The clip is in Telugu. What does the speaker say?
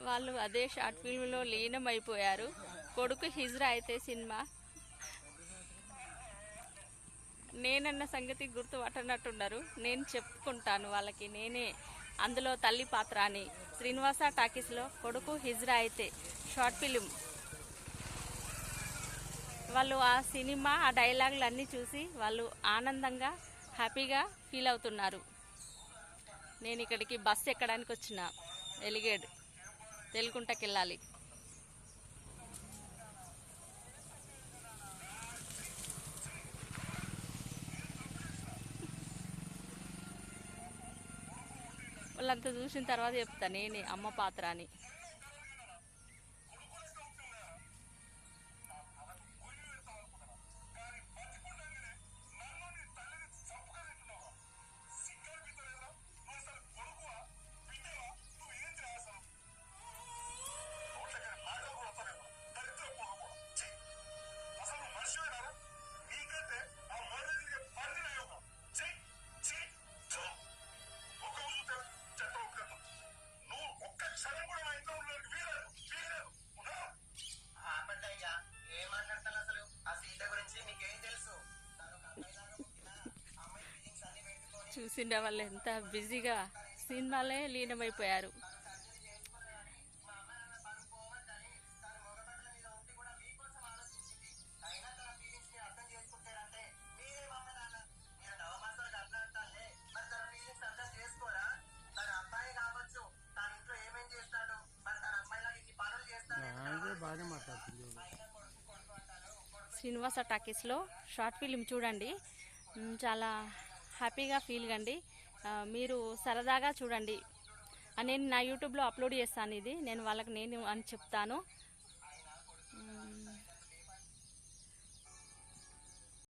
వాళ్ళు అదే షార్ట్ ఫిల్మ్లో లీనమైపోయారు. కొడుకు హిజ్రా అయితే సినిమా నేనన్న సంగతి గుర్తుపట్టనట్టున్నారు. నేను చెప్పుకుంటాను వాళ్ళకి, నేనే అందులో తల్లి పాత్ర అని. శ్రీనివాస టాకీస్లో కొడుకు హిజ్రా అయితే షార్ట్ ఫిలిం వాళ్ళు ఆ సినిమా ఆ డైలాగులు అన్నీ చూసి వాళ్ళు ఆనందంగా హ్యాపీగా ఫీల్ అవుతున్నారు. నేను ఇక్కడికి బస్సు ఎక్కడానికి వచ్చిన ఎలిగేడ్ తెలుగుంటకి వెళ్ళాలి. వాళ్ళంతా చూసిన తర్వాత చెప్తా నేనే అమ్మ పాత్ర అని. చూసిండే వాళ్ళు ఎంత బిజీగా సినిమాలే లీనమైపోయారు. శ్రీనివాస టాకీస్లో షార్ట్ ఫిలిం చూడండి, చాలా హ్యాపీగా ఫీల్ కండి. మీరు సరదాగా చూడండి. నేను నా యూట్యూబ్లో అప్లోడ్ చేస్తాను. ఇది నేను వాళ్ళకి నేను అని చెప్తాను.